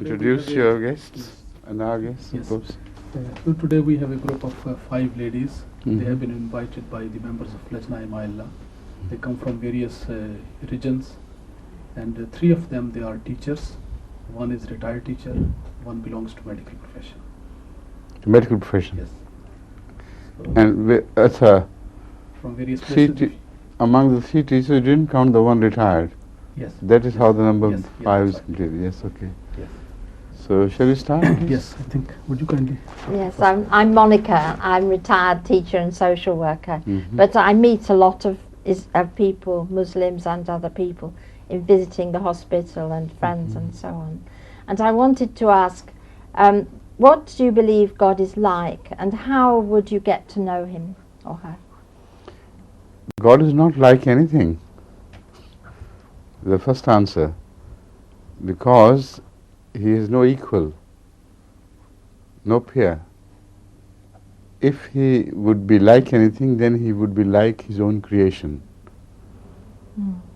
Introduce your guests and our guests, Yes. of course. So today we have a group of 5 ladies. They have Mhm. been invited by the members of Lajna Imaillah. They come from various regions, and 3 of them they are teachers. One is retired teacher. One belongs to medical profession. The medical profession. Yes. So And from various three places. among the 3 teachers, you didn't count the one retired. Yes. That is how the number Yes, 5 yes, is completed. Yes, okay. Yes. So, shall we start? please? Yes, I think. Would you kindly? Yes, I'm Monica. I'm retired teacher and social worker. Mhm. But I meet a lot of people, Muslims and other people, in visiting the hospital and friends and so on. And I wanted to ask, what do you believe God is like, and how would you get to know him or her? God is not like anything. The first answer. Because he is no equal, no peer. If he would be like anything, then he would be like his own creation,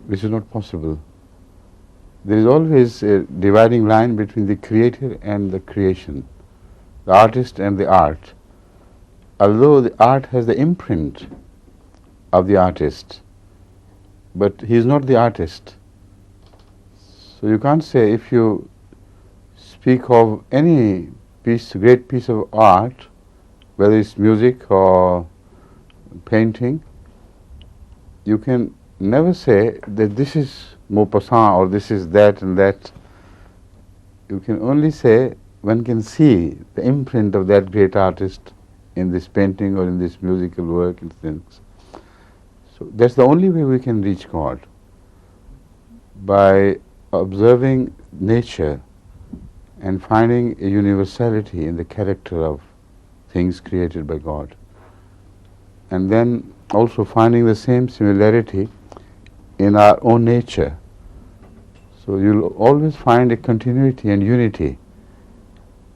which is not possible. There is always a dividing line between the creator and the creation, the artist and the art. Although the art has the imprint of the artist, but he is not the artist. So you can't say, if you speak of any great piece of art, whether it's music or painting, you can never say that this is Maupassant or this is that and that. You can only say one can see the imprint of that great artist in this painting or in this musical work and things. So that's the only way we can reach God, by observing nature and finding a universality in the character of things created by God, and then also finding the same similarity in our own nature. So you'll always find a continuity and unity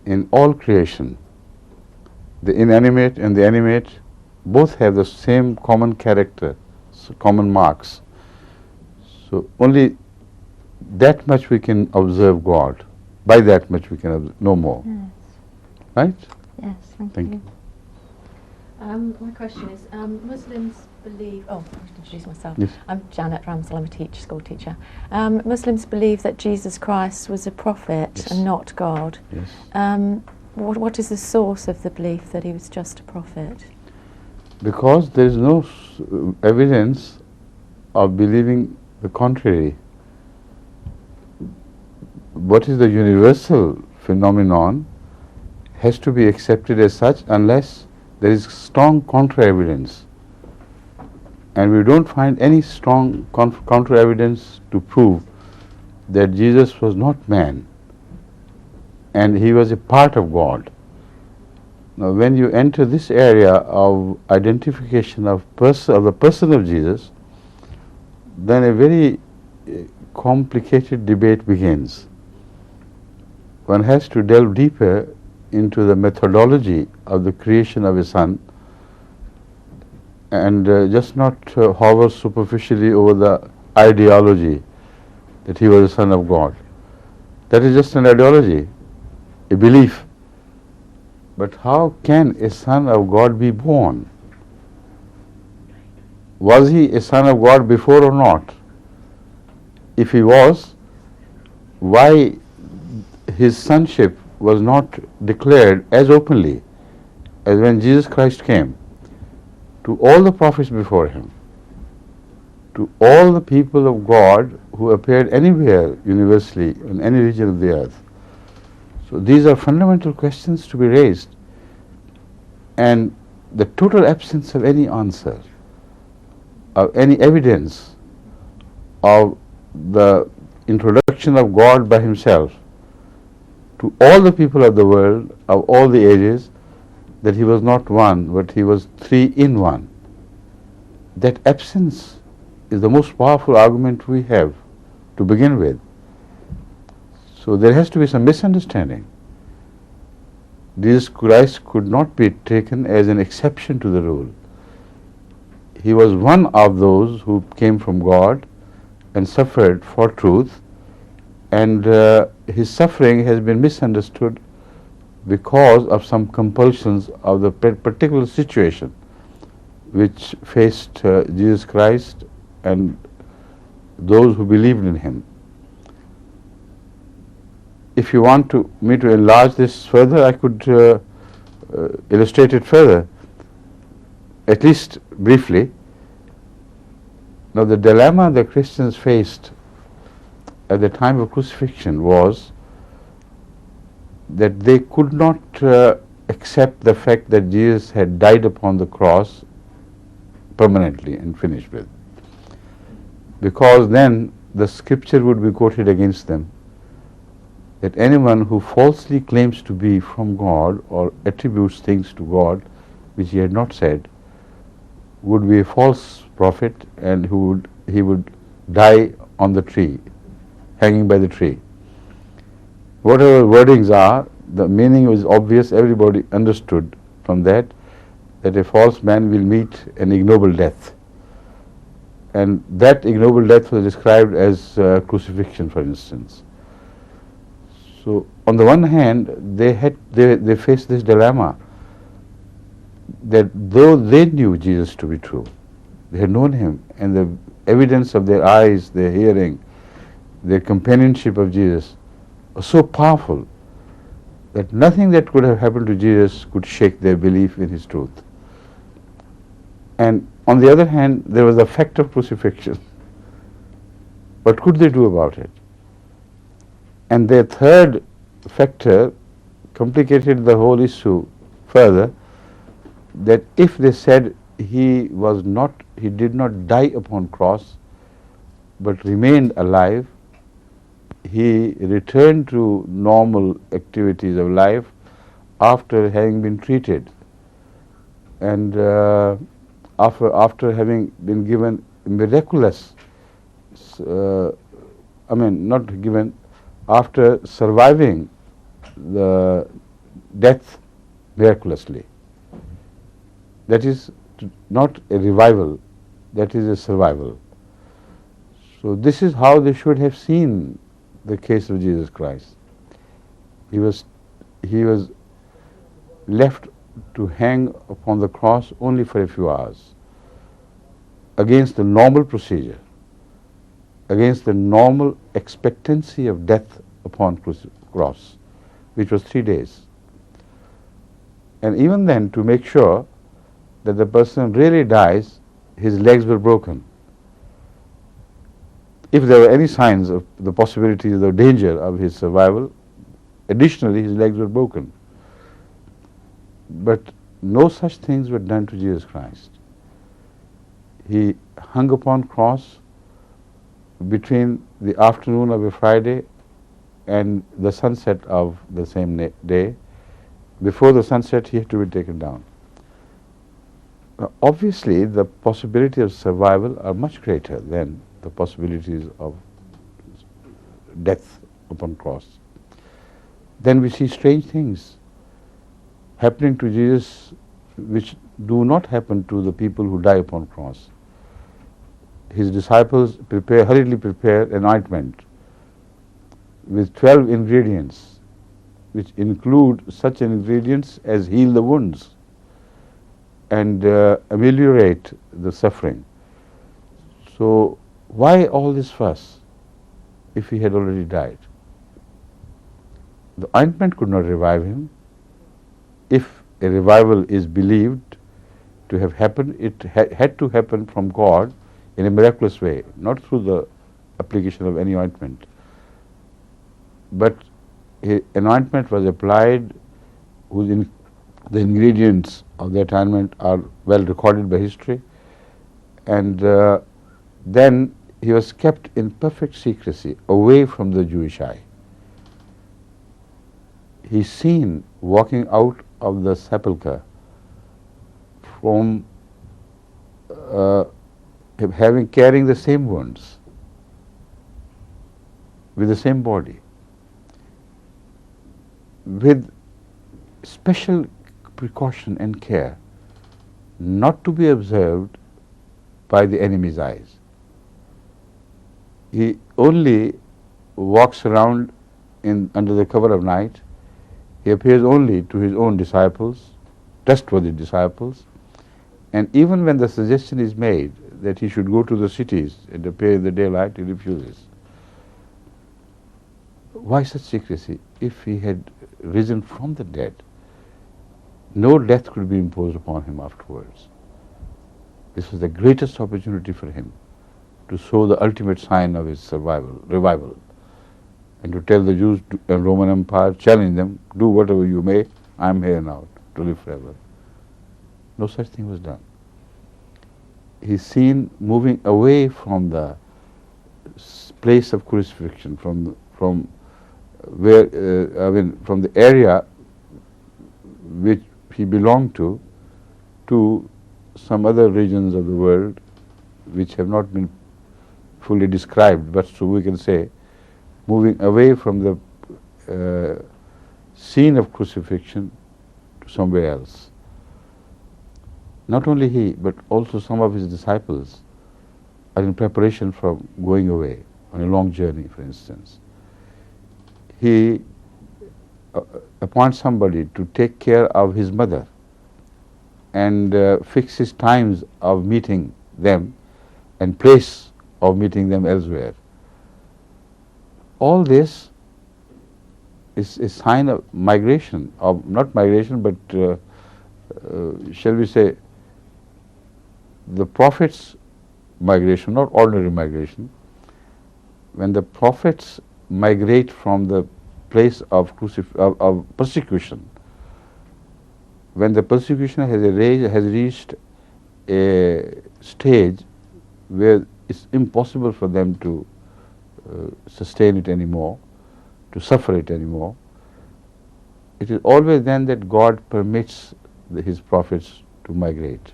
in all creation. The inanimate and the animate both have the same common character, common marks. So only that much we can observe God. By that much we can observe, no more. Yes. Right? Yes, thank Thank you. My question is, Muslims believe, I should introduce myself. Yes. I'm Janet Ramsell, I'm a school teacher. Muslims believe that Jesus Christ was a prophet Yes. and not God. Yes. What is the source of the belief that he was just a prophet? Because there is no evidence of believing the contrary. What is the universal phenomenon has to be accepted as such unless there is strong contra-evidence. And we don't find any strong contra-evidence to prove that Jesus was not man and he was a part of God. Now, when you enter this area of identification of the person of Jesus, then a very complicated debate begins. One has to delve deeper into the methodology of the creation of a son, and just not hover superficially over the ideology that he was the Son of God. That is just an ideology, a belief. But how can a Son of God be born? Was he a Son of God before or not? If he was, why his sonship was not declared as openly as when Jesus Christ came to all the prophets before him, to all the people of God who appeared anywhere universally in any region of the earth? So these are fundamental questions to be raised, and the total absence of any answer, of any evidence of the introduction of God by himself to all the people of the world of all the ages, that he was not one but he was 3 in 1. That absence is the most powerful argument we have to begin with. So there has to be some misunderstanding. Jesus Christ could not be taken as an exception to the rule. he was one of those who came from God and suffered for truth, and his suffering has been misunderstood because of some compulsions of the particular situation which faced Jesus Christ and those who believed in him. If you want me to enlarge this further, I could illustrate it further, at least briefly. Now, the dilemma the Christians faced at the time of crucifixion was that they could not accept the fact that Jesus had died upon the cross permanently and finished with, because then the scripture would be quoted against them, that anyone who falsely claims to be from God or attributes things to God which he had not said would be a false prophet, and he would die on the tree, hanging by the tree. Whatever wordings are, the meaning was obvious. Everybody understood from that a false man will meet an ignoble death, and that ignoble death was described as crucifixion, for instance. So, on the one hand, they faced this dilemma that though they knew Jesus to be true, they had known him, and the evidence of their eyes, their hearing, their companionship of Jesus was so powerful that nothing that could have happened to Jesus could shake their belief in his truth. And on the other hand, there was the fact of crucifixion. What could they do about it? And their third factor complicated the whole issue further, that if they said he did not die upon cross, but remained alive, he returned to normal activities of life after having been treated, and after having been given miraculous, after surviving the death miraculously. That is not a revival, that is a survival. So this is how they should have seen the case of Jesus Christ. He was left to hang upon the cross only for a few hours, against the normal procedure, against the normal expectancy of death upon cross, which was 3 days. And even then, to make sure that the person really dies, his legs were broken. If there were any signs of the possibilities of danger of his survival, additionally his legs were broken. But no such things were done to Jesus Christ. He hung upon cross between the afternoon of a Friday and the sunset of the same day. Before the sunset, he had to be taken down. Now, obviously, the possibility of survival are much greater than the possibilities of death upon cross. Then we see strange things happening to Jesus which do not happen to the people who die upon cross. His disciples hurriedly prepare an ointment with 12 ingredients, which include such ingredients as heal the wounds and ameliorate the suffering. So why all this fuss if he had already died? The ointment could not revive him. If a revival is believed to have happened, it had to happen from God in a miraculous way, not through the application of any ointment. But an ointment was applied whose the ingredients of that ointment are well recorded by history, and then he was kept in perfect secrecy, away from the Jewish eye. He's seen walking out of the sepulchre from carrying the same wounds with the same body, with special precaution and care, not to be observed by the enemy's eyes. He only walks around under the cover of night. He appears only to his own disciples, trustworthy disciples, and even when the suggestion is made that he should go to the cities and appear in the daylight, he refuses. Why such secrecy? If he had risen from the dead, no death could be imposed upon him afterwards. This was the greatest opportunity for him to show the ultimate sign of his revival, and to tell the Jews and Roman Empire, challenge them, do whatever you may, I am here now to live forever. No such thing was done. He is seen moving away from the place of crucifixion, from where from the area which he belonged to some other regions of the world which have not been fully described, but so we can say moving away from the scene of crucifixion to somewhere else. Not only he, but also some of his disciples are in preparation for going away on a long journey, for instance. He appoints somebody to take care of his mother and fixes times of meeting them and place of meeting them elsewhere. All this is a sign of migration, of not migration, but shall we say the prophets' migration, not ordinary migration. When the prophets migrate from the place of persecution, when the persecution has reached a stage where it's impossible for them to sustain it anymore, to suffer it anymore, it is always then that God permits his prophets to migrate.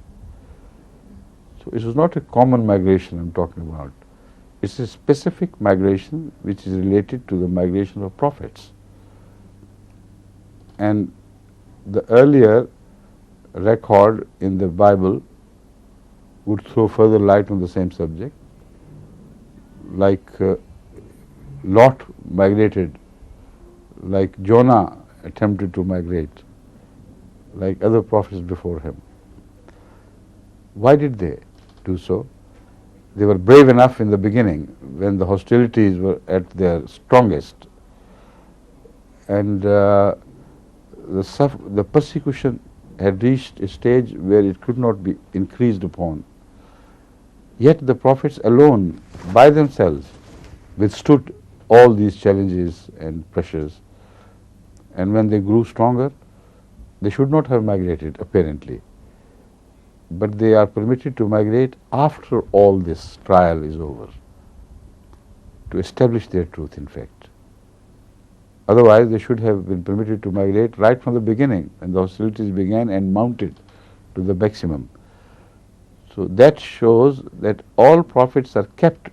So it was not a common migration I'm talking about. It's a specific migration which is related to the migration of prophets. And the earlier record in the Bible would throw further light on the same subject. Like Lot migrated, like Jonah attempted to migrate, like other prophets before him. Why did they do so? They were brave enough in the beginning when the hostilities were at their strongest, and the persecution had reached a stage where it could not be increased upon. Yet the prophets alone, by themselves, withstood all these challenges and pressures, and when they grew stronger, they should not have migrated apparently, but they are permitted to migrate after all this trial is over, to establish their truth in fact. Otherwise they should have been permitted to migrate right from the beginning when the hostilities began and mounted to the maximum. So that shows that all prophets are kept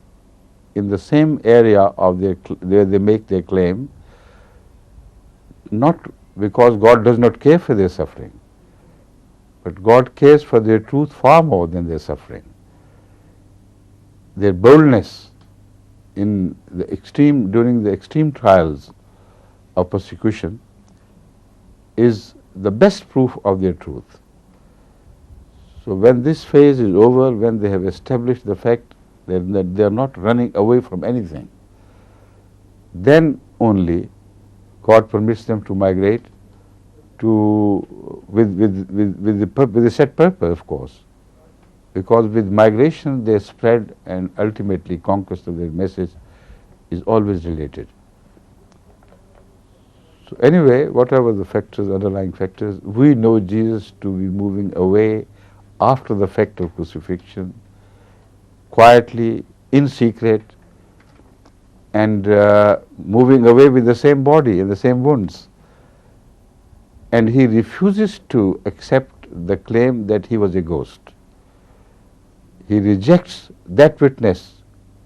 in the same area of where they make their claim, not because God does not care for their suffering, but God cares for their truth far more than their suffering. Their boldness in the extreme, during the extreme trials of persecution is the best proof of their truth. So when this phase is over, when they have established the fact that they are not running away from anything, then only God permits them to migrate with a set purpose, of course, because with migration their spread and ultimately conquest of their message is always related. So anyway, whatever the factors, underlying factors, we know Jesus to be moving away after the fact of crucifixion, quietly, in secret, and moving away with the same body and the same wounds. And he refuses to accept the claim that he was a ghost. He rejects that witness,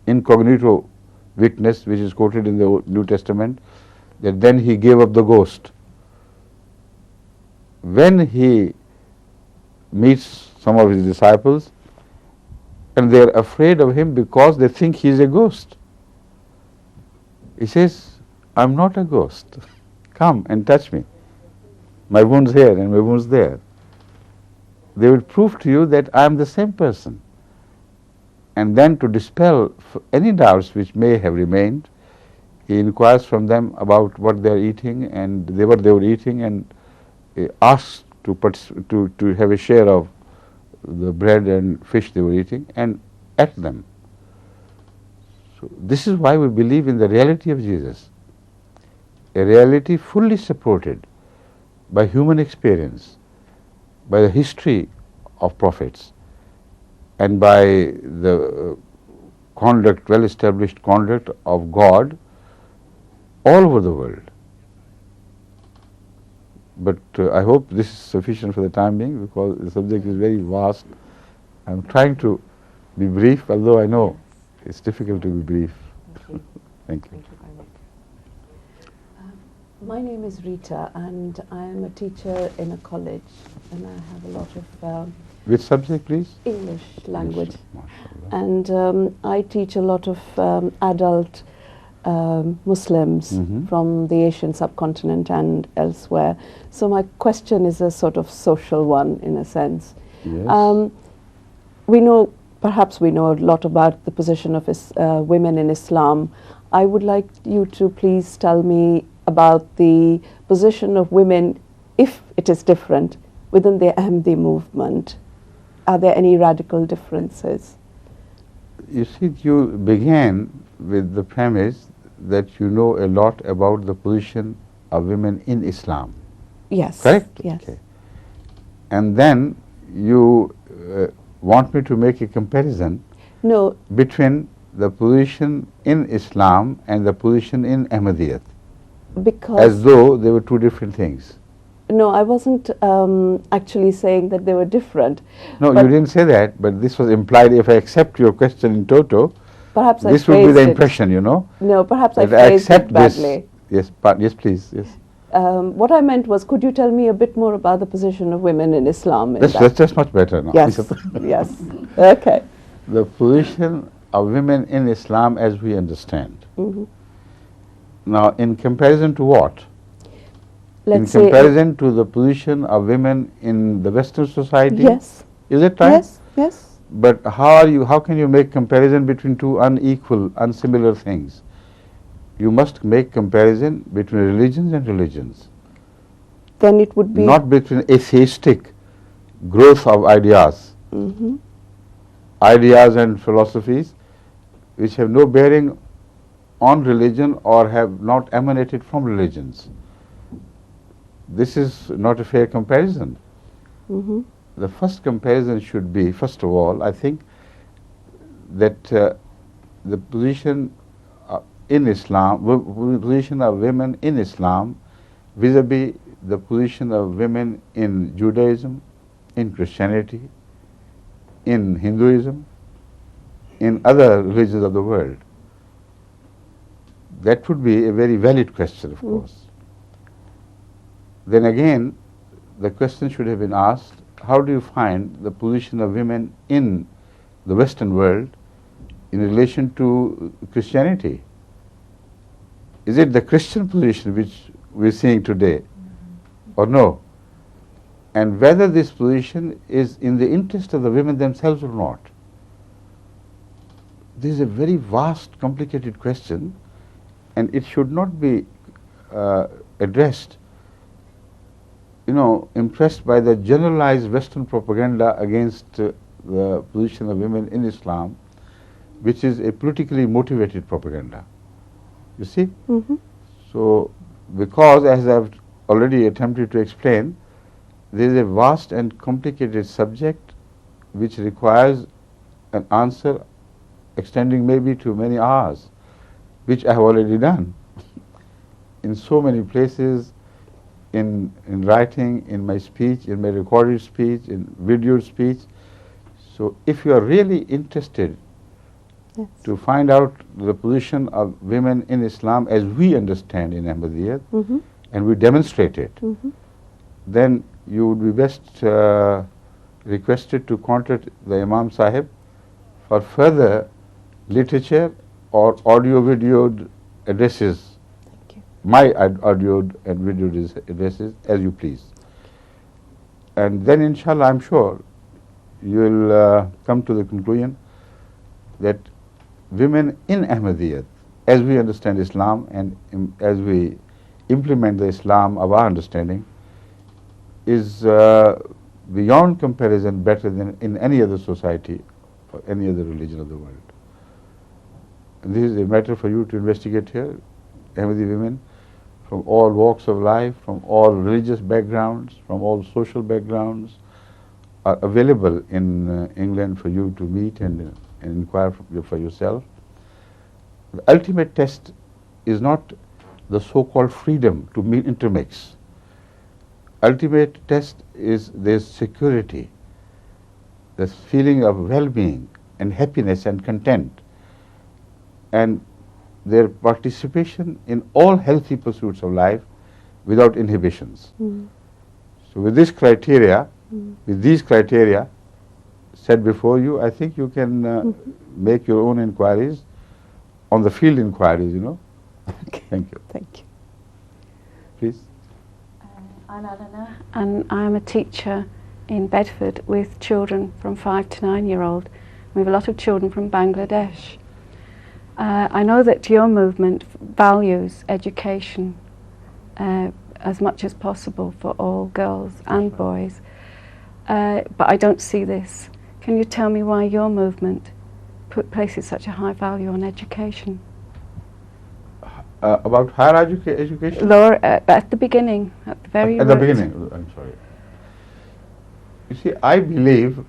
incognito witness, which is quoted in the New Testament, that then he gave up the ghost. When he meets some of his disciples And they are afraid of him because they think he is a ghost. He says, I'm not a ghost. Come and touch me. My wound's here and my wound's there. They will prove to you that I am the same person. And then to dispel any doubts which may have remained, he inquires from them about what they are eating and what they were eating, and asks to have a share of the bread and fish they were eating and ate them. So this is why we believe in the reality of Jesus, a reality fully supported by human experience, by the history of prophets, and by the well-established conduct of God all over the world. But I hope this is sufficient for the time being, because the subject is very vast. I'm trying to be brief, although I know it's difficult to be brief. Okay. Thank you. Thank you very much. My name is Rita, and I am a teacher in a college, and I have a lot of Which subject, please? English language. Mashallah. And I teach a lot of adult Muslims from the Asian subcontinent and elsewhere. So my question is a sort of social one, in a sense. Yes. Perhaps we know a lot about the position of women in Islam. I would like you to please tell me about the position of women, if it is different, within the Ahmadi movement. Are there any radical differences? You see, you began with the premise that you know a lot about the position of women in Islam. Yes. Correct? Yes. Okay. And then you want me to make a comparison No, between the position in Islam and the position in Ahmadiyyat, because as though they were two different things. no, I wasn't actually saying that they were different. No, But you didn't say that, but this was implied. If I accept your question in toto, perhaps I this would be phrased the it- impression, you know. No, perhaps I that I phrased accept it badly. this. Yes, yes, please. Yes. What I meant was, could you tell me a bit more about the position of women in Islam? in that? That's just much better now. Yes, yes. Okay. The position of women in Islam as we understand. Mhm. Now, in comparison to what? Let's in say comparison to the position of women in the Western society? yes, Is it right? yes, yes. But how can you make comparison between two unequal, unsimilar things? You must make comparison between religions and religions, Then it would be not between atheistic growth of ideas, Mhm. ideas and philosophies which have no bearing on religion or have not emanated from religions. This is not a fair comparison. Mhm. The first comparison should be, first of all, I think that the position in Islam, position of women in Islam vis-a-vis the position of women in Judaism, in Christianity, in Hinduism, in other religions of the world. That would be a very valid question, of course. Then again, the question should have been asked, how do you find the position of women in the Western world in relation to Christianity? Is it the Christian position which we're seeing today, or no? And whether this position is in the interest of the women themselves or not? This is a very vast, complicated question, and it should not be addressed, impressed by the generalized Western propaganda against the position of women in Islam, which is a politically motivated propaganda. You see? Mhm. So, because, as I've already attempted to explain, there is a vast and complicated subject which requires an answer extending maybe to many hours, which I have already done in so many places, in writing, in my speech, in my recorded speech, in video speech. So if you are really interested Yes. to find out the position of women in Islam as we understand in Ahmadiyyat, Mhm. and we demonstrate it, Mhm. then you would be best requested to contact the Imam Sahib for further literature or audio-videoed addresses, Thank you. my audio and video addresses, as you please. And then inshallah I'm sure you will come to the conclusion that women in Ahmadiyyat, as we understand Islam and as we implement the Islam of our understanding, is beyond comparison better than in any other society or any other religion of the world. And this is a matter for you to investigate here. Ahmadi women from all walks of life, from all religious backgrounds, from all social backgrounds, are available in England for you to meet and inquire for yourself. The ultimate test is not the so-called freedom to intermix. Ultimate test is their security, the feeling of well-being and happiness and content, and their participation in all healthy pursuits of life without inhibitions. So with this criteria, with these criteria set before you, I think you can make your own inquiries on the field inquiries, you know. Okay. Thank you. Thank you. Please. I'm Eleanor, and I'm a teacher in Bedford with children from 5 to 9-year-old. We have a lot of children from Bangladesh. I know that your movement values education as much as possible for all girls and boys, but I don't see this. Can you tell me why your movement places such a high value on education? About higher education? Lower, at the beginning, at the very At the root. beginning, I'm sorry. You see, I believe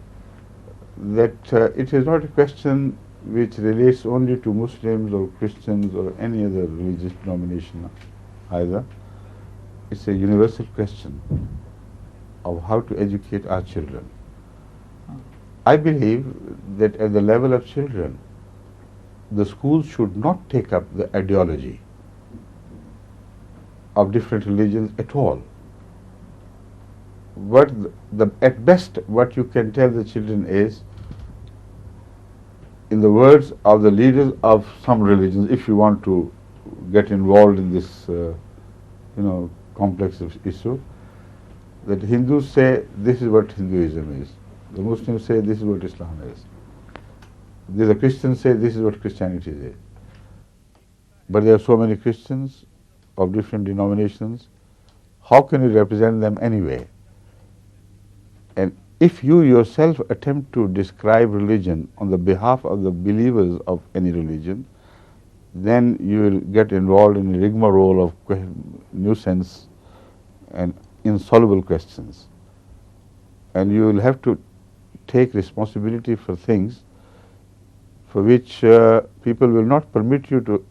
that it is not a question which relates only to Muslims or Christians or any other religious denomination either. It's a universal question of how to educate our children. I believe that at the level of children, the schools should not take up the ideology of different religions at all. But at best, what you can tell the children is, in the words of the leaders of some religions, if you want to get involved in this, complex issue, that Hindus say this is what Hinduism is, the Muslims say this is what Islam is, the Christians say this is what Christianity is. But there are so many Christians of different denominations. How can you represent them anyway? And if you yourself attempt to describe religion on the behalf of the believers of any religion, then you will get involved in a rigmarole of nuisance and insoluble questions. And you will have to take responsibility for things for which people will not permit you to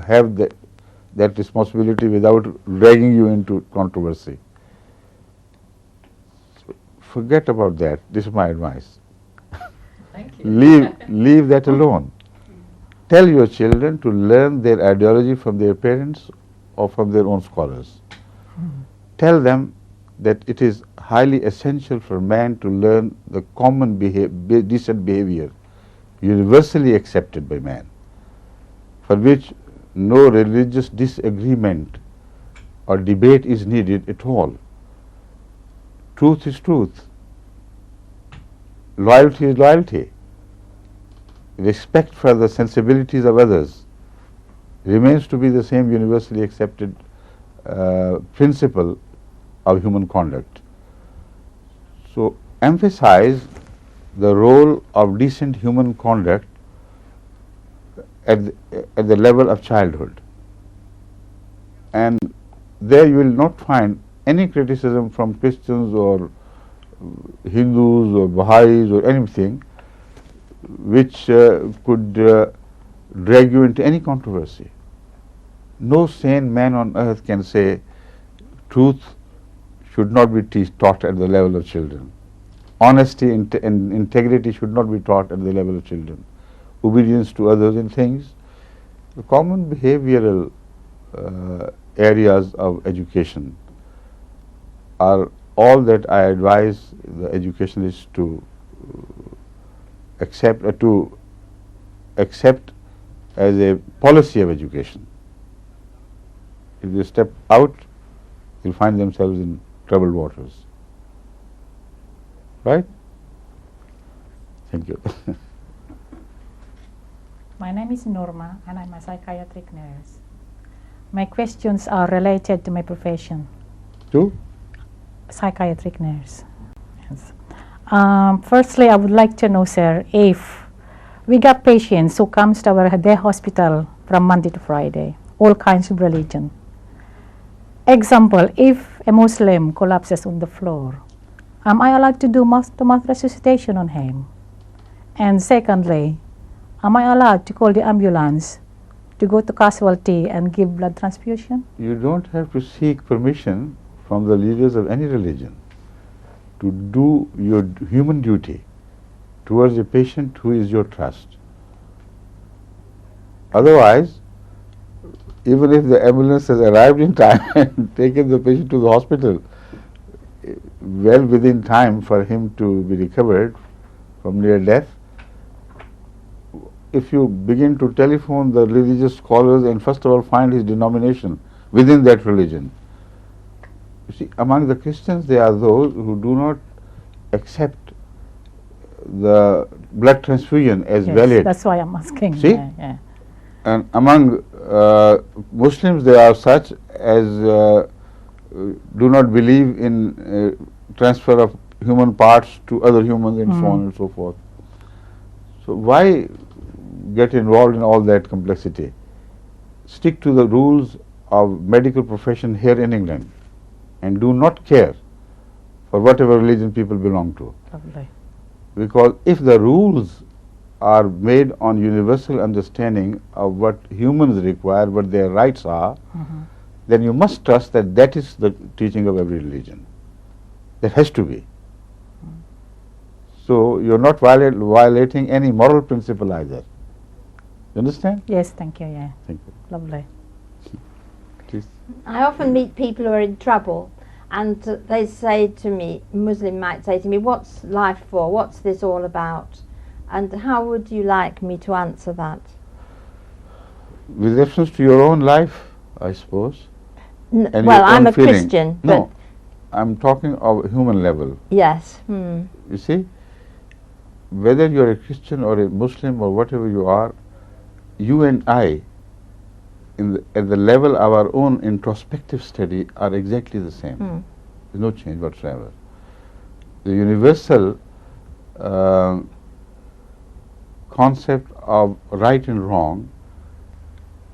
have that responsibility without dragging you into controversy. So forget about that. This is my advice. Thank you. Leave that alone. Tell your children to learn their ideology from their parents or from their own scholars. Tell them that it is highly essential for man to learn the common decent behavior universally accepted by man, for which no religious disagreement or debate is needed at all. Truth is truth. Loyalty is loyalty. Respect for the sensibilities of others remains to be the same universally accepted principle of human conduct. So emphasize the role of decent human conduct at the level of childhood. And there you will not find any criticism from Christians or Hindus or Baha'is or anything which could drag you into any controversy. No sane man on earth can say truth should not be taught at the level of children. Honesty and integrity should not be taught at the level of children. Obedience to others in things. The common behavioral areas of education are all that I advise the educationists to accept, to accept as a policy of education. If they step out, they'll find themselves in troubled waters. Right? Thank you. My name is Norma and I'm a psychiatric nurse. My questions are related to my profession. Two? Psychiatric nurse. Yes. Firstly, I would like to know, sir, if we got patients who comes to our day hospital from Monday to Friday, all kinds of religion. Example, if a Muslim collapses on the floor, am I allowed to do mouth-to-mouth resuscitation on him? And secondly, am I allowed to call the ambulance to go to casualty and give blood transfusion? You don't have to seek permission from the leaders of any religion to do your human duty towards a patient who is your trust. Otherwise, even if the ambulance has arrived in time and taken the patient to the hospital, well within time for him to be recovered from near death, if you begin to telephone the religious scholars and first of all find his denomination within that religion. You see, among the Christians there are those who do not accept the blood transfusion as Yes, valid. that's why I'm asking. See? Yeah. And among Muslims there are such as do not believe in transfer of human parts to other humans and so on and so forth. So why get involved in all that complexity? Stick to the rules of medical profession here in England and do not care for whatever religion people belong to. Lovely. Because if the rules are made on universal understanding of what humans require, what their rights are, then you must trust that that is the teaching of every religion. That has to be. So you're not violating any moral principle either. You understand? Yes, thank you. Yeah, Thank you. lovely. Please. I often meet people who are in trouble, and they say to me, Muslim might say to me, what's life for? What's this all about? And how would you like me to answer that? With reference to your own life, I suppose. And Well, your I'm own a feeling. Christian, but No, I'm talking of human level. yes. You see, whether you're a Christian or a Muslim or whatever you are, you and I, at the level of our own introspective study, are exactly the same. There's no change whatsoever. The universal concept of right and wrong,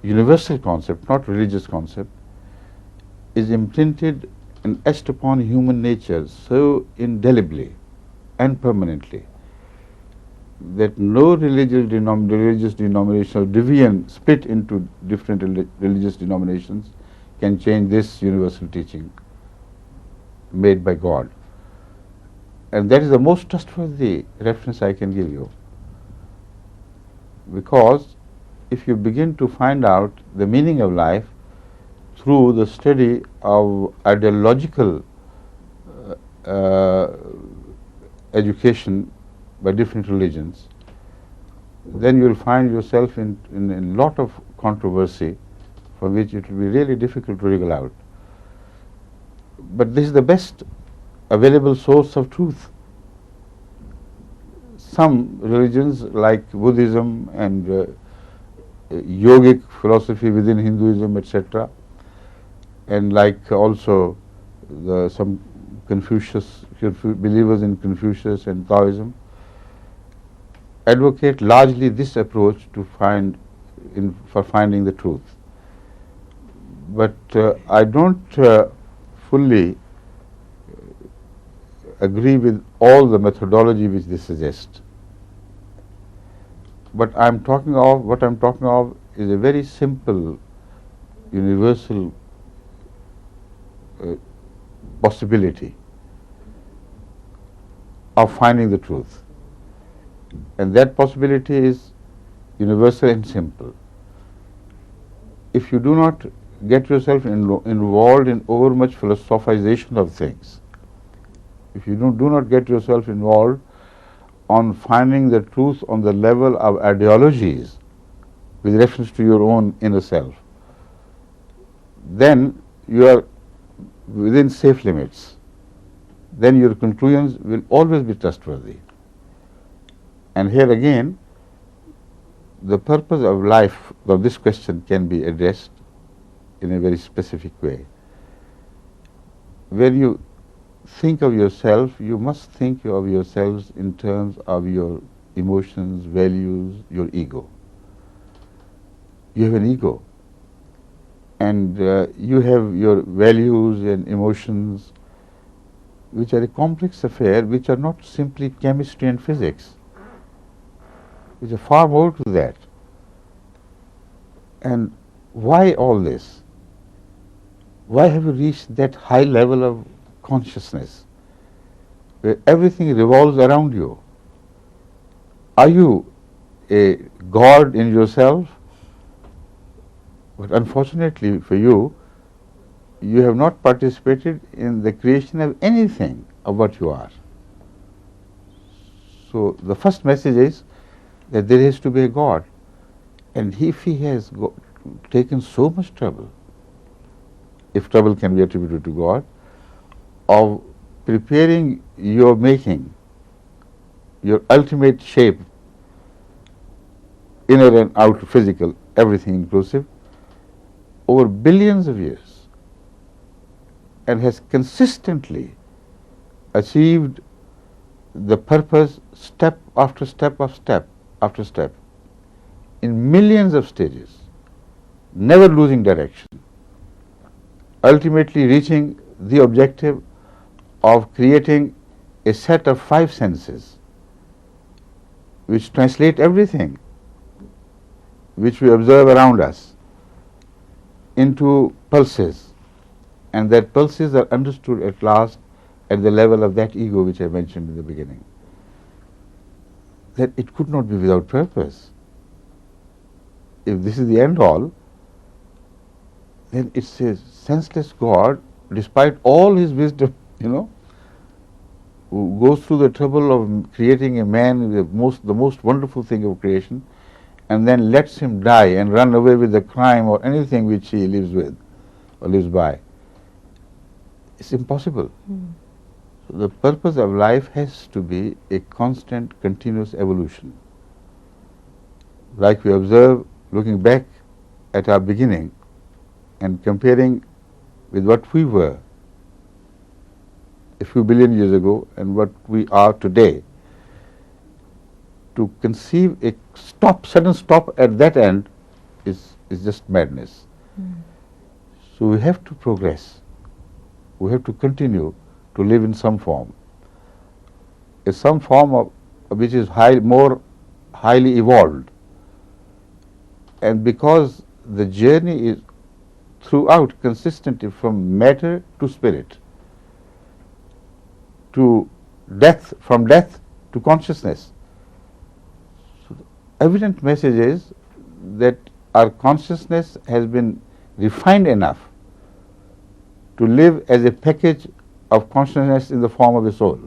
universal concept, not religious concept, is imprinted and etched upon human nature so indelibly and permanently that no religious denomination or deviant split into different religious denominations can change this universal teaching made by God. And that is the most trustworthy reference I can give you. Because if you begin to find out the meaning of life through the study of ideological education by different religions, then you will find yourself in a lot of controversy for which it will be really difficult to wriggle out. But this is the best available source of truth. Some religions like Buddhism and yogic philosophy within Hinduism, etc., and like also some believers in Confucius and Taoism, advocate largely this approach to for finding the truth. But I don't fully agree with all the methodology which they suggest. But what I'm talking of is a very simple, universal possibility of finding the truth. And that possibility is universal and simple. If you do not get yourself involved in overmuch philosophization of things, if you do not get yourself involved on finding the truth on the level of ideologies with reference to your own inner self, then you are within safe limits. Then your conclusions will always be trustworthy. And here again, the purpose of life, of this question can be addressed in a very specific way. When you think of yourself, you must think of yourselves in terms of your emotions, values, your ego. You have an ego, and you have your values and emotions, which are a complex affair, which are not simply chemistry and physics, which are far more to that. And why all this? Why have you reached that high level of consciousness where everything revolves around you? Are you a God in yourself? But unfortunately for you, you have not participated in the creation of anything of what you are. So the first message is that there has to be a God. And if he has taken so much trouble, if trouble can be attributed to God, of preparing your making, your ultimate shape, inner and outer, physical, everything inclusive, over billions of years, and has consistently achieved the purpose step after step after step, in millions of stages, never losing direction, ultimately reaching the objective of creating a set of 5 senses which translate everything which we observe around us into pulses, and that pulses are understood at last at the level of that ego which I mentioned in the beginning. That it could not be without purpose. If this is the end all, then it's a senseless God, despite all his wisdom, who goes through the trouble of creating a man, the most wonderful thing of creation, and then lets him die and run away with the crime or anything which he lives with or lives by. It's impossible. So the purpose of life has to be a constant, continuous evolution. Like we observe, looking back at our beginning and comparing with what we were a few billion years ago and what we are today, to conceive a sudden stop at that end is just madness. So we have to progress. We have to continue to live in some form. Some form of which is more highly evolved. And because the journey is throughout consistently from matter to spirit, to death, from death to consciousness. So the evident message is that our consciousness has been refined enough to live as a package of consciousness in the form of a soul,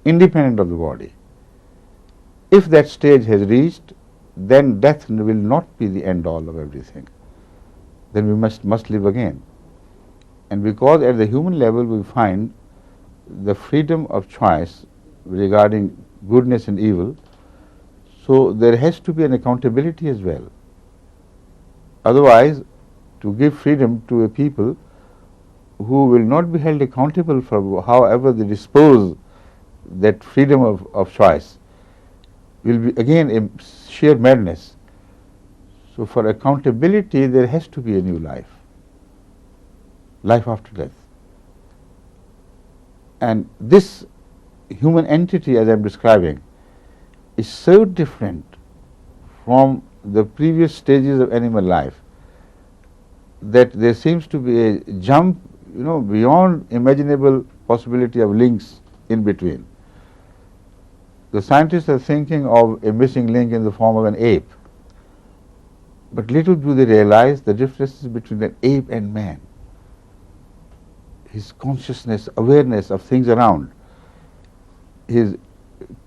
independent of the body. If that stage has reached, then death will not be the end all of everything. Then we must live again. And because at the human level we find the freedom of choice regarding goodness and evil, so there has to be an accountability as well. Otherwise, to give freedom to a people who will not be held accountable for however they dispose that freedom of choice will be again a sheer madness. So for accountability there has to be a new life after death. And this human entity, as I am describing, is so different from the previous stages of animal life that there seems to be a jump, beyond imaginable possibility of links in between. The scientists are thinking of a missing link in the form of an ape, but little do they realize the differences between an ape and man. His consciousness, awareness of things around, his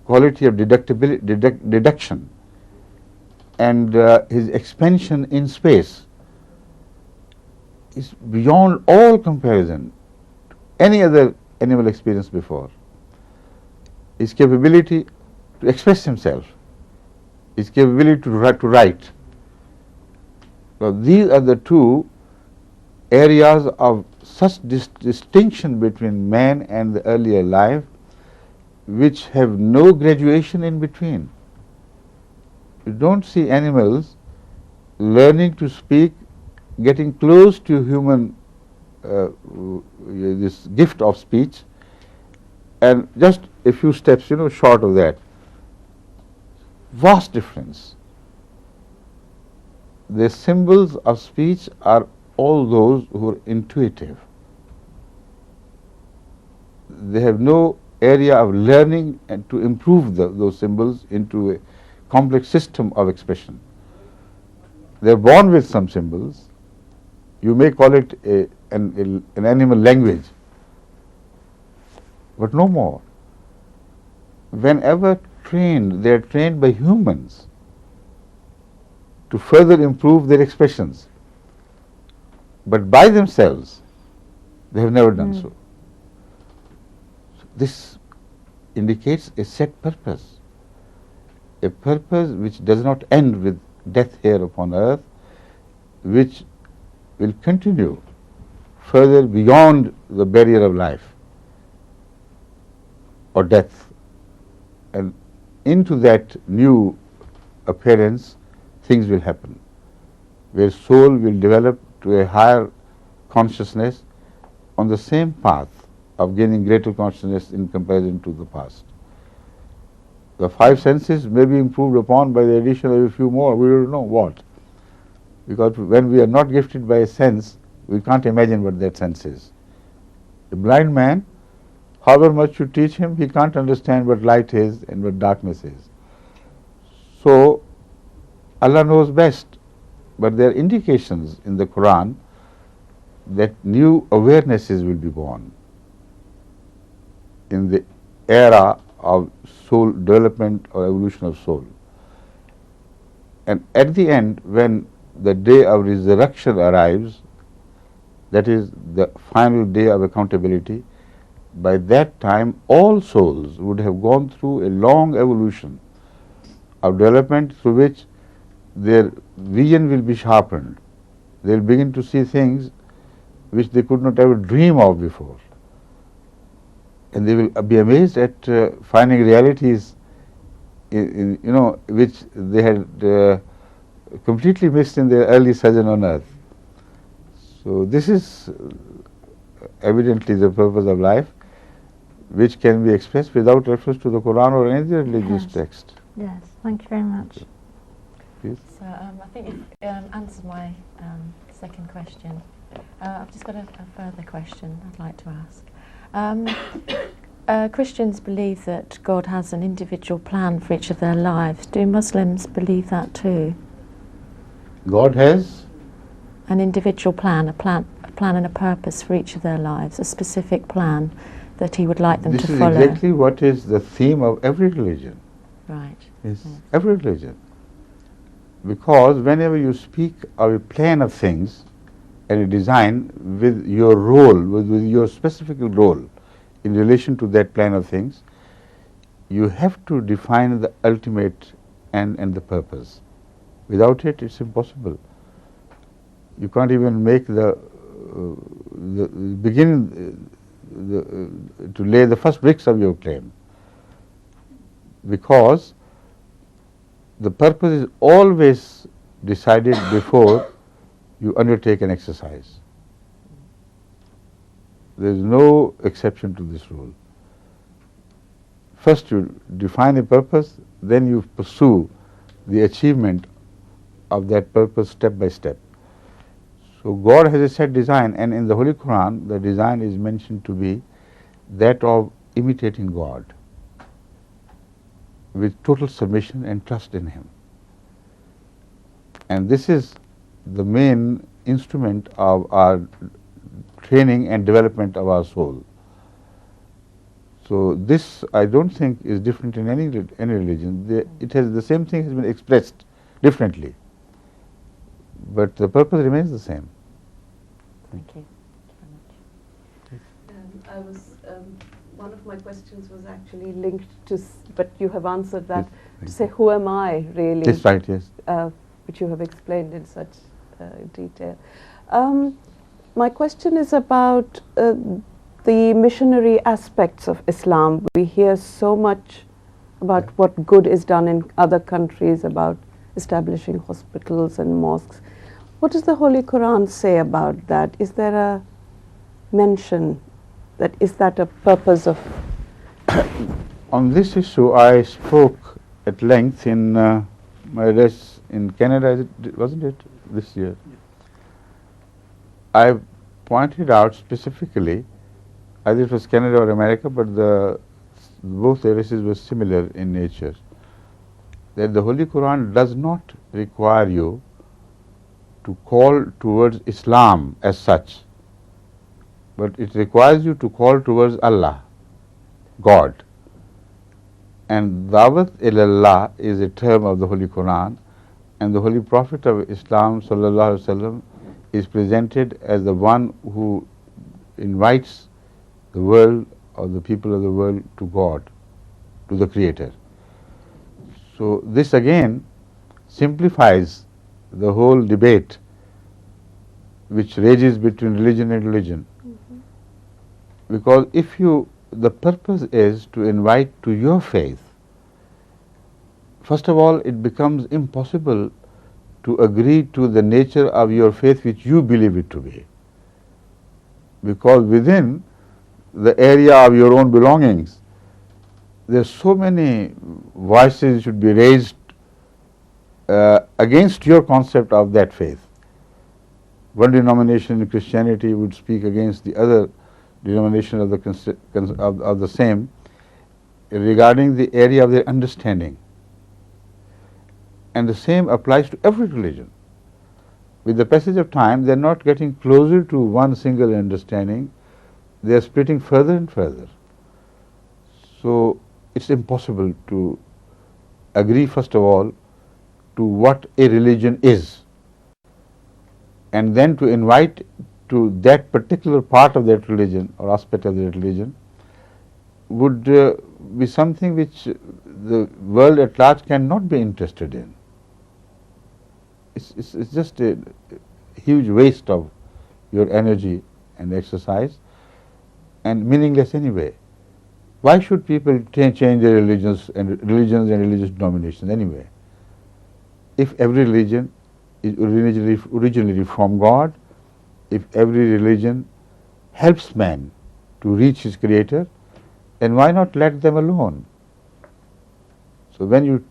quality of deduction, and his expansion in space is beyond all comparison to any other animal experience before. His capability to express himself, his capability to write. Now, these are the two areas of such distinction between man and the earlier life, which have no graduation in between. You don't see animals learning to speak, getting close to human this gift of speech, and just a few steps, short of that. Vast difference. The symbols of speech are all those who are intuitive. They have no area of learning and to improve those symbols into a complex system of expression. They are born with some symbols. You may call it an animal language, but no more. Whenever trained, they are trained by humans to further improve their expressions, but by themselves they have never done so. This indicates a set purpose, a purpose which does not end with death here upon earth, which will continue further beyond the barrier of life or death, and into that new appearance things will happen, where soul will develop to a higher consciousness on the same path of gaining greater consciousness in comparison to the past. The five senses may be improved upon by the addition of a few more, we don't know what. Because when we are not gifted by a sense, we can't imagine what that sense is. A blind man, however much you teach him, he can't understand what light is and what darkness is. So, Allah knows best, but there are indications in the Quran that new awarenesses will be born in the era of soul development or evolution of soul. And at the end, when the day of resurrection arrives, that is the final day of accountability, by that time all souls would have gone through a long evolution of development through which their vision will be sharpened. They will begin to see things which they could not ever dream of before. And they will be amazed at finding realities which they had completely missed in their early sojourn on earth. So this is evidently the purpose of life, which can be expressed without reference to the Quran or any other religious text. Yes, thank you very much. Please. So I think you've answered my second question. I've just got a further question I'd like to ask. Christians believe that God has an individual plan for each of their lives. Do Muslims believe that too? God has An individual plan, a plan and a purpose for each of their lives, a specific plan that He would like them this to is follow. exactly what is the theme of every religion. Right. Yes, every religion. Because whenever you speak of a plan of things and a design with your role, with your specific role in relation to that plan of things, you have to define the ultimate end and the purpose. Without it, it's impossible. You can't even make the begin to lay the first bricks of your claim, because the purpose is always decided before you undertake an exercise. There is no exception to this rule. First you define a purpose, then you pursue the achievement of that purpose step by step. So God has a set design, and in the Holy Quran the design is mentioned to be that of imitating God with total submission and trust in Him. And this is the main instrument of our training and development of our soul. So this I don't think is different in any religion. It has the same thing has been expressed differently, but the purpose remains the same. Thank you. I was one of my questions was actually linked to, but you have answered that. To say, who am I really? That's right. Yes. Which you have explained in such detail. My question is about the missionary aspects of Islam. We hear so much about what good is done in other countries, about establishing hospitals and mosques. What does the Holy Quran say about that? Is there a mention that is that a purpose of? On this issue, I spoke at length in my address in Canada, wasn't it, this year? I pointed out specifically, either it was Canada or America, but both addresses were similar in nature, that the Holy Quran does not require you to call towards Islam as such, but it requires you to call towards Allah, God. And Dawat ilallah is a term of the Holy Quran, and the Holy Prophet of Islam sallallahu alaihi wasallam is presented as the one who invites the world or the people of the world to God, to the Creator. So this again simplifies the whole debate which rages between religion and religion. Because if the purpose is to invite to your faith, first of all, it becomes impossible to agree to the nature of your faith which you believe it to be. Because within the area of your own belongings, there are so many voices should be raised against your concept of that faith. One denomination in Christianity would speak against the other denomination of the same regarding the area of their understanding. And the same applies to every religion. With the passage of time, they are not getting closer to one single understanding, they are splitting further and further. So it's impossible to agree, first of all, to what a religion is, and then to invite to that particular part of that religion or aspect of that religion would be something which the world at large cannot be interested in. It's just a huge waste of your energy and exercise, and meaningless anyway. Why should people change their religions and religious denominations anyway? If every religion is originally from God, if every religion helps man to reach his Creator, then why not let them alone? So when you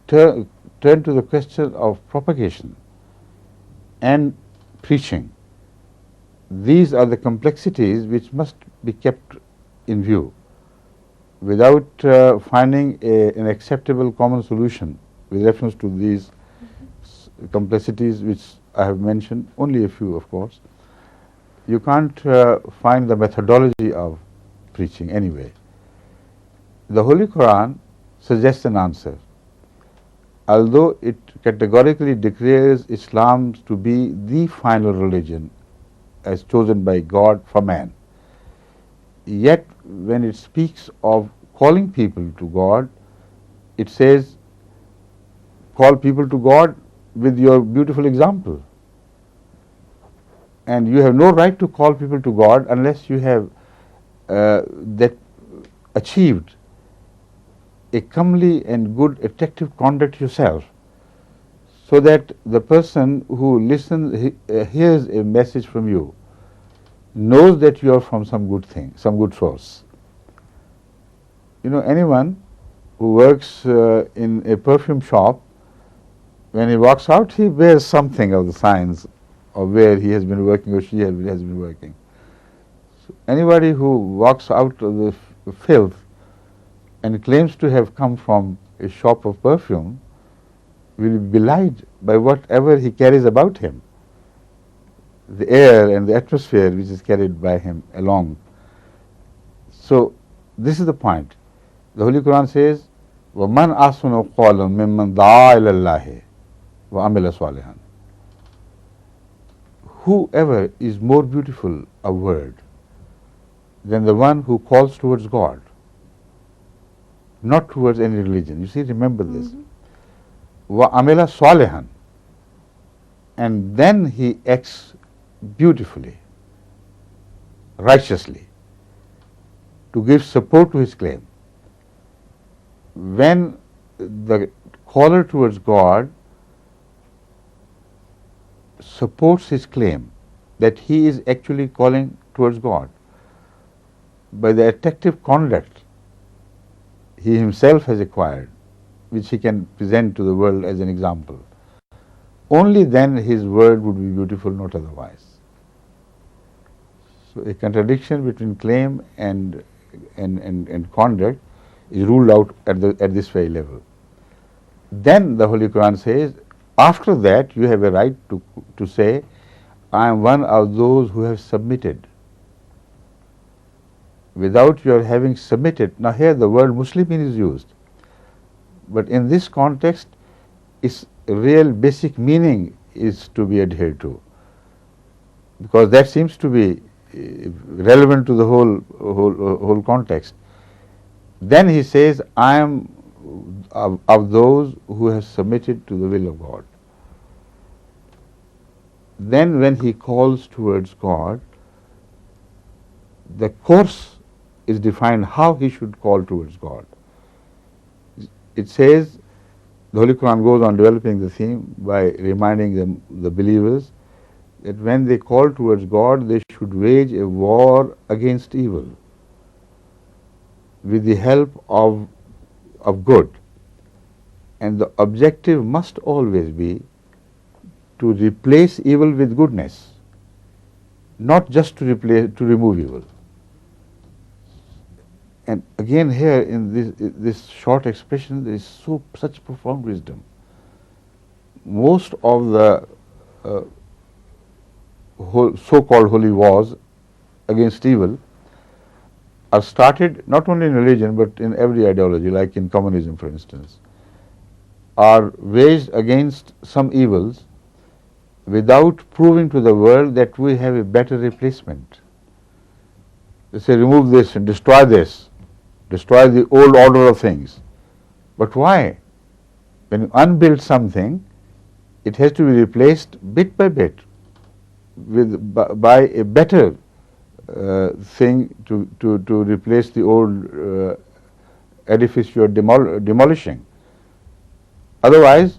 turn to the question of propagation and preaching, these are the complexities which must be kept in view. Without finding an acceptable common solution with reference to these complexities which I have mentioned, only a few of course, you can't find the methodology of preaching anyway. The Holy Quran suggests an answer. Although it categorically declares Islam to be the final religion as chosen by God for man, yet when it speaks of calling people to God, it says, call people to God with your beautiful example. And you have no right to call people to God unless you have achieved a comely and good attractive conduct yourself, so that the person who listens, hears a message from you, knows that you are from some good thing, some good source. You know, anyone who works in a perfume shop, when he walks out, he bears something of the signs of where he has been working or she has been working. So anybody who walks out of the filth and claims to have come from a shop of perfume will be belied by whatever he carries about him, the air and the atmosphere which is carried by him along. So This is the point. The Holy Quran says, وَمَنْ أَحْسَنُ قَوْلًا مِمَّنْ دَعَا إِلَى اللَّهِ وَعَمِلَ صَالِحًا. Whoever is more beautiful a word than the one who calls towards God, not towards any religion. You see, remember this. وَعَمِلَ صَالِحًا. And then he acts beautifully, righteously, to give support to his claim. When the caller towards God supports his claim that he is actually calling towards God by the attractive conduct he himself has acquired, which he can present to the world as an example, only then his word would be beautiful, not otherwise. So a contradiction between claim and conduct is ruled out at this very level. Then the Holy Quran says, after that you have a right to say, I am one of those who have submitted. Without your having submitted, now here the word Muslimin is used, but in this context its real basic meaning is to be adhered to, because that seems to be relevant to the whole context. Then he says, I am of those who have submitted to the will of God. Then when he calls towards God, the course is defined how he should call towards God. It says, the Holy Quran goes on developing the theme by reminding the believers that when they call towards God, they should wage a war against evil with the help of good. And the objective must always be to replace evil with goodness, not just to remove evil. And again here in this short expression there is such profound wisdom. Most of the so-called holy wars against evil are started not only in religion but in every ideology, like in communism for instance, are waged against some evils without proving to the world that we have a better replacement. They say remove this and destroy this, destroy the old order of things. But why? When you unbuild something, it has to be replaced bit by bit by a better thing to replace the old edifice you are demolishing. Otherwise,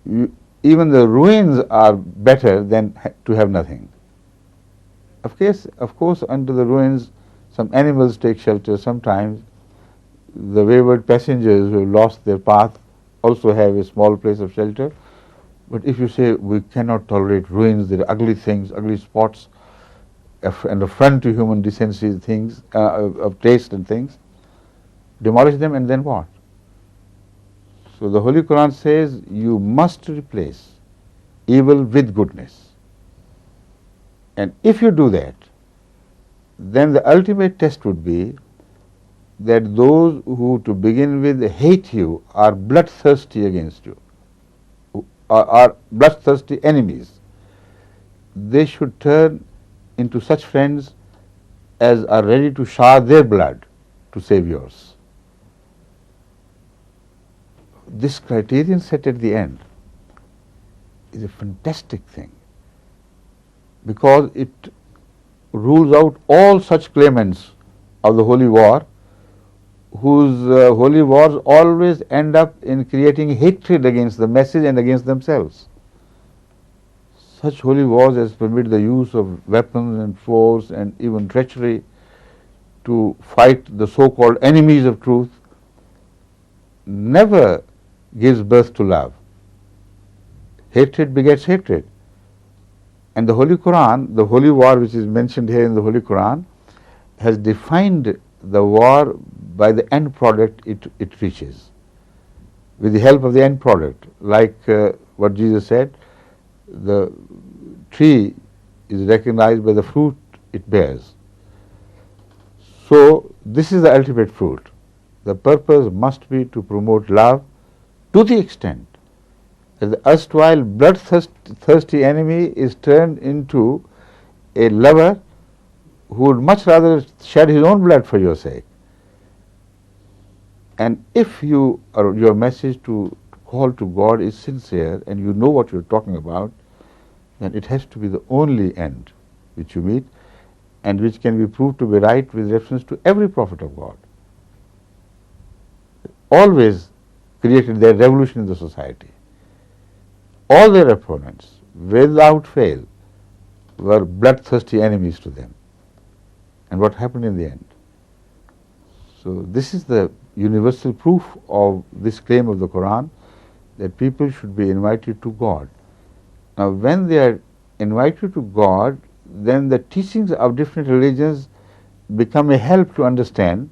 even the ruins are better than to have nothing. Of course, under the ruins, some animals take shelter. Sometimes the wayward passengers who have lost their path also have a small place of shelter. But if you say we cannot tolerate ruins, there are ugly things, ugly spots, and affront to human decency, things of taste and things, demolish them, and then what? So the Holy Quran says you must replace evil with goodness. And if you do that, then the ultimate test would be that those who to begin with hate you are bloodthirsty against you, are bloodthirsty enemies. They should turn into such friends as are ready to shower their blood to save yours. This criterion set at the end is a fantastic thing, because it rules out all such claimants of the holy war, whose holy wars always end up in creating hatred against the message and against themselves. Such holy wars as permit the use of weapons and force and even treachery to fight the so-called enemies of truth never gives birth to love. Hatred begets hatred. And the Holy Quran, the holy war which is mentioned here in the Holy Quran, has defined the war by the end product it reaches, with the help of the end product. Like what Jesus said, the tree is recognized by the fruit it bears. So this is the ultimate fruit. The purpose must be to promote love to the extent that the erstwhile bloodthirsty enemy is turned into a lover who would much rather shed his own blood for your sake. And if your message to call to God is sincere and you know what you're talking about, then it has to be the only end which you meet and which can be proved to be right with reference to every prophet of God. Always created their revolution in the society. All their opponents, without fail, were bloodthirsty enemies to them. And what happened in the end? So this is the universal proof of this claim of the Quran, that people should be invited to God. Now when they are invited to God, then the teachings of different religions become a help to understand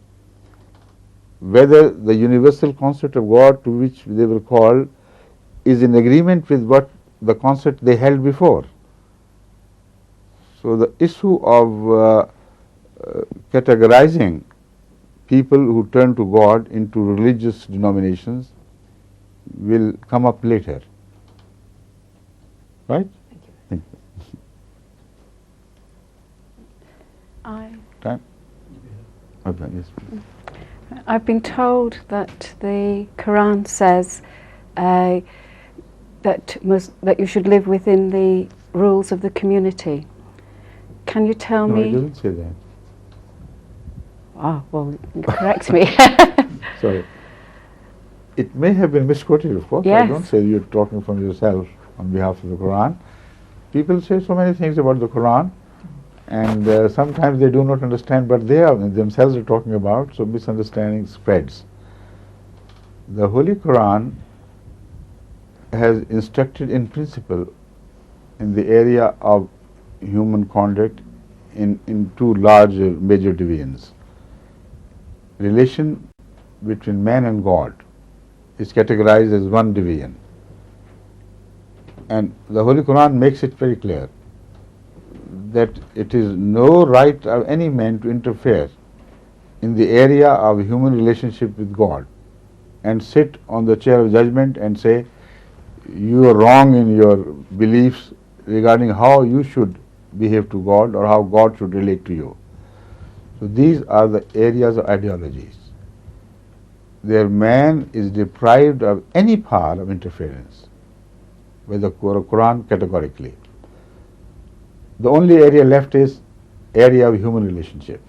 whether the universal concept of God to which they were called is in agreement with what the concept they held before. So the issue of categorizing people who turn to God into religious denominations will come up later. Right? Thank you. Time? Okay, yes, please. I've been told that the Quran says that you should live within the rules of the community. Can you tell No, me? it doesn't say that. Oh, well, correct me. Sorry. It may have been misquoted, of course. Yes. I don't say you're talking from yourself on behalf of the Quran. People say so many things about the Quran, and sometimes they do not understand what they are themselves are talking about, so misunderstanding spreads. The Holy Quran has instructed in principle in the area of human conduct in two large major divisions. Relation between man and God is categorized as one division, and the Holy Quran makes it very clear that it is no right of any man to interfere in the area of human relationship with God and sit on the chair of judgment and say you are wrong in your beliefs regarding how you should behave to God or how God should relate to you. So these are the areas of ideologies where man is deprived of any power of interference with the Quran categorically. The only area left is area of human relationship,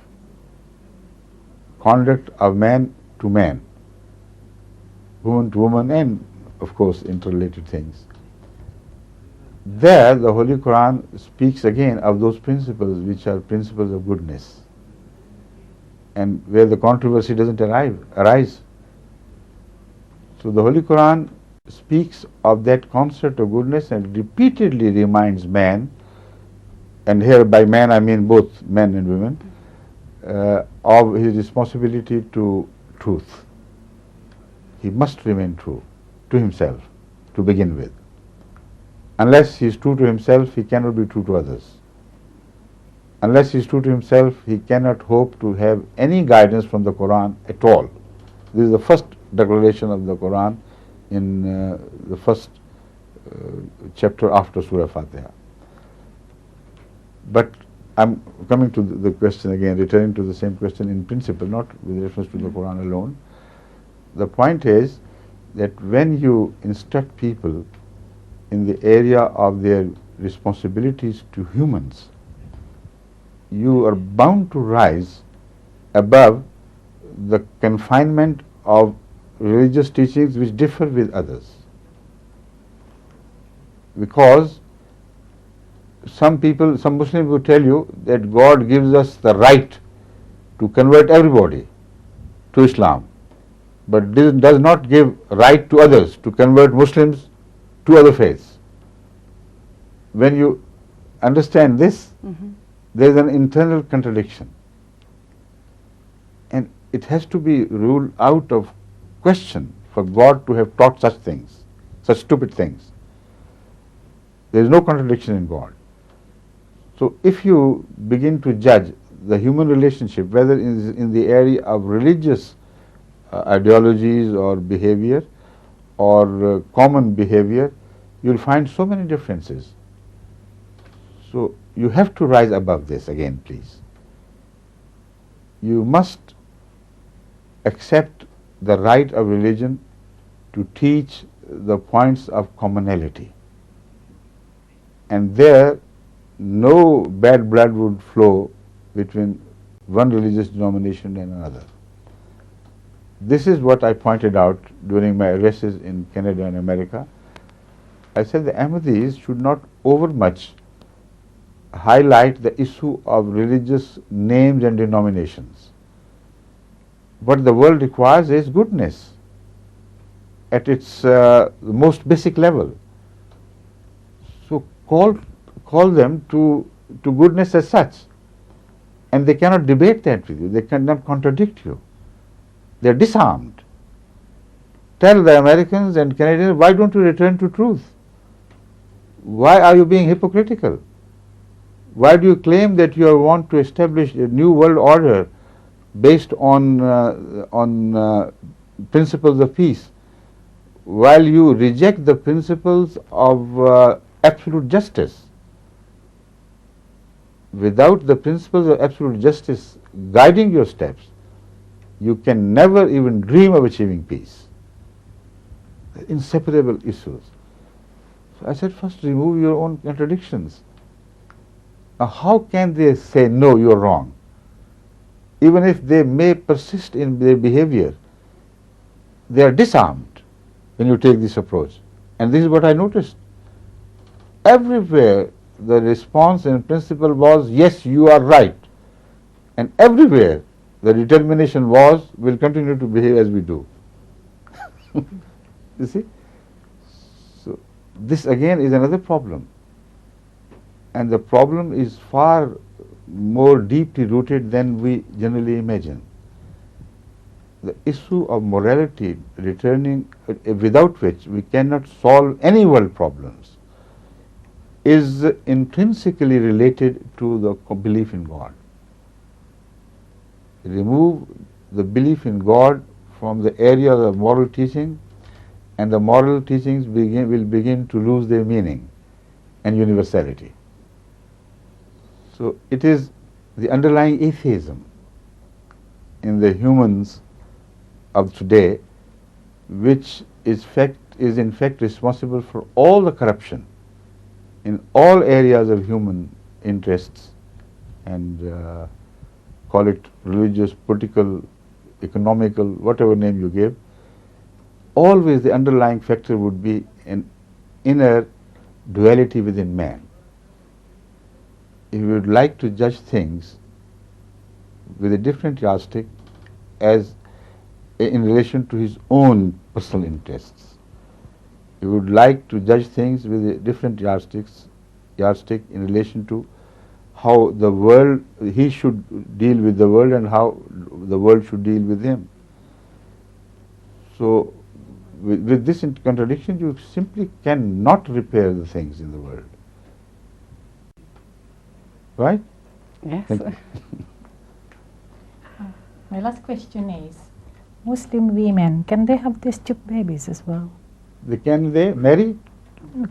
conduct of man to man, woman to woman, and of course interrelated things. There the Holy Quran speaks again of those principles which are principles of goodness, and where the controversy doesn't arise. So the Holy Quran speaks of that concept of goodness and repeatedly reminds man, and here by man I mean both men and women, of his responsibility to truth. He must remain true to himself to begin with. Unless he is true to himself, he cannot be true to others. Unless he is true to himself, he cannot hope to have any guidance from the Quran at all. This is the first declaration of the Quran in the first chapter after Surah Fatiha. But I'm coming to the question again, returning to the same question in principle, not with reference to the Quran alone. The point is that when you instruct people in the area of their responsibilities to humans, you are bound to rise above the confinement of religious teachings which differ with others. Because some Muslims will tell you that God gives us the right to convert everybody to Islam, but does not give right to others to convert Muslims to other faiths. When you understand this, there is an internal contradiction, and it has to be ruled out of question for God to have taught such things, such stupid things. There is no contradiction in God. So if you begin to judge the human relationship, whether in the area of religious ideologies or behavior or common behavior, you'll find so many differences. So you have to rise above this again, please. You must accept the right of religion to teach the points of commonality. And there, no bad blood would flow between one religious denomination and another. This is what I pointed out during my addresses in Canada and America. I said the Ahmadis should not overmuch highlight the issue of religious names and denominations. What the world requires is goodness at its most basic level. So call them to goodness as such, and they cannot debate that with you. They cannot contradict you. They are disarmed. Tell the Americans and Canadians, why don't you return to truth? Why are you being hypocritical? Why do you claim that you want to establish a new world order based on principles of peace, while you reject the principles of absolute justice? Without the principles of absolute justice guiding your steps, you can never even dream of achieving peace. Inseparable issues. So I said, first remove your own contradictions. Now, how can they say, no, you are wrong? Even if they may persist in their behavior, they are disarmed when you take this approach. And this is what I noticed. Everywhere the response in principle was, yes, you are right. And everywhere the determination was, we'll continue to behave as we do. You see? So this again is another problem. And the problem is far more deeply rooted than we generally imagine. The issue of morality returning, without which we cannot solve any world problems, is intrinsically related to the belief in God. Remove the belief in God from the area of moral teaching, and the moral teachings will begin to lose their meaning and universality. So it is the underlying atheism in the humans of today which is in fact responsible for all the corruption in all areas of human interests, and call it religious, political, economical, whatever name you give. Always the underlying factor would be an inner duality within man. If you would like to judge things with a different yardstick as in relation to his own personal interests, he would like to judge things with a different yardstick in relation to how the world, he should deal with the world and how the world should deal with him. So with this contradiction, you simply cannot repair the things in the world. Right? Yes. Thank you. My last question is, Muslim women, can they have test tube babies as well? Can they marry?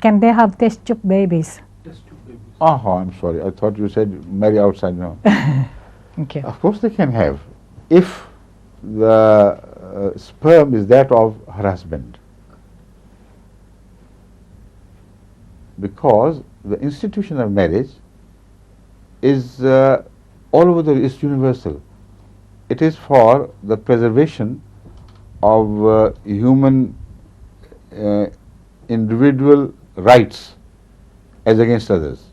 Can they have test tube babies? Just two babies. Oh, I'm sorry. I thought you said marry outside. No. Okay. Of course they can have, if the sperm is that of her husband. Because the institution of marriage is all over it's universal. It is for the preservation of human individual rights as against others.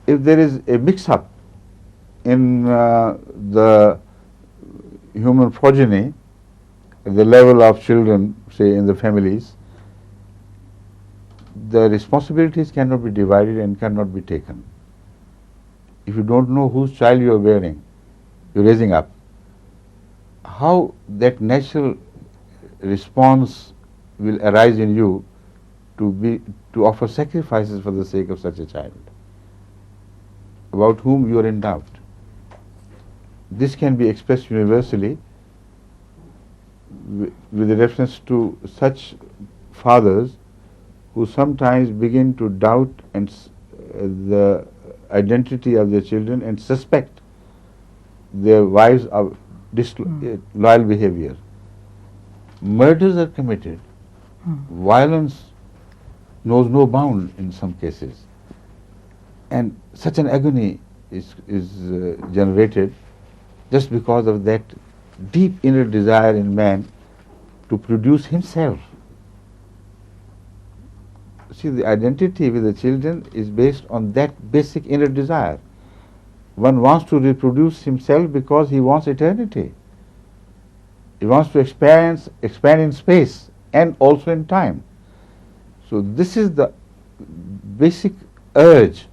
If there is a mix-up in the human progeny, at the level of children, say in the families, the responsibilities cannot be divided and cannot be taken. If you don't know whose child you are bearing, you are raising up, how that natural response will arise in you to offer sacrifices for the sake of such a child. about whom you are in doubt. This can be expressed universally with reference to such fathers who sometimes begin to doubt the identity of their children and suspect their wives of disloyal behavior. Murders are committed. Violence knows no bound in some cases. And such an agony is generated just because of that deep inner desire in man to produce himself. See, the identity with the children is based on that basic inner desire. One wants to reproduce himself because he wants eternity. He wants to expand in space and also in time. So this is the basic urge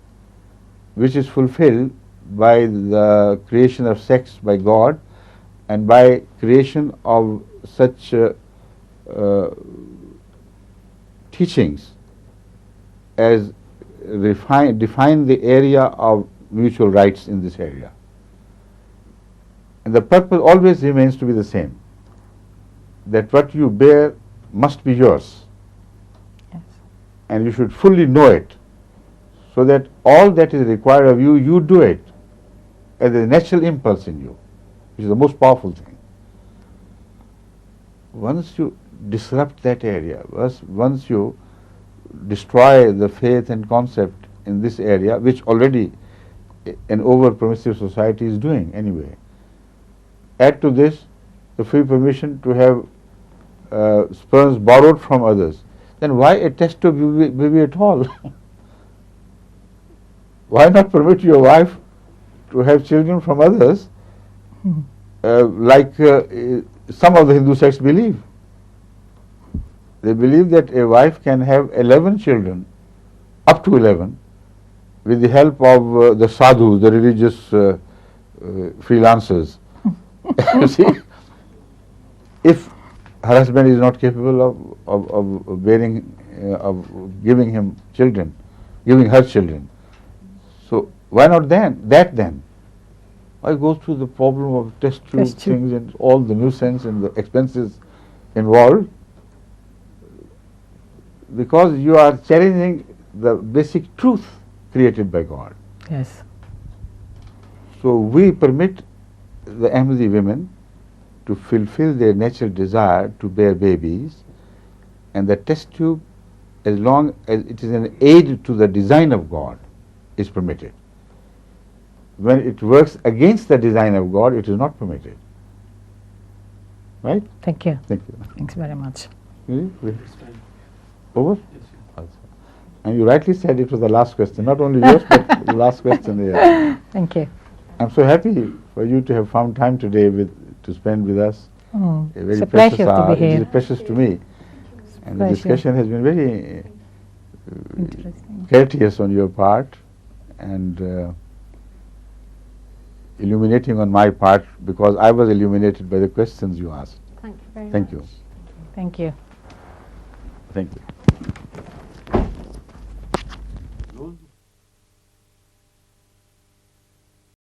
which is fulfilled by the creation of sex by God and by creation of such teachings as define the area of mutual rights in this area. And the purpose always remains to be the same, that what you bear must be yours. Yes. And you should fully know it, so that all that is required of you, you do it as a natural impulse in you, which is the most powerful thing. Once you disrupt that area, once you destroy the faith and concept in this area, which already an over-permissive society is doing anyway, add to this the free permission to have sperms borrowed from others, then why a test tube baby at all? Why not permit your wife to have children from others, like some of the Hindu sects believe? They believe that a wife can have 11 children, up to 11, with the help of the sadhus, the religious freelancers. You see, if her husband is not capable of bearing, of giving him children, giving her children, so why not then? Why go through the problem of test tube things and all the nuisance and the expenses involved? Because you are challenging the basic truth created by God. Yes. So we permit the Ahmadi women to fulfill their natural desire to bear babies, and the test tube, as long as it is an aid to the design of God, is permitted. When it works against the design of God, it is not permitted. Right? Thank you. Thank you. Thanks very much. Over? And you rightly said it was the last question, not only yours, but the last question there. Thank you. I'm so happy for you to have found time today to spend with us. It's a pleasure to be It here. is precious to me. And the pleasure. discussion has been very Interesting. courteous on your part and illuminating on my part, because I was illuminated by the questions you asked. Thank you very Thank much. you. Thank you. Thank you.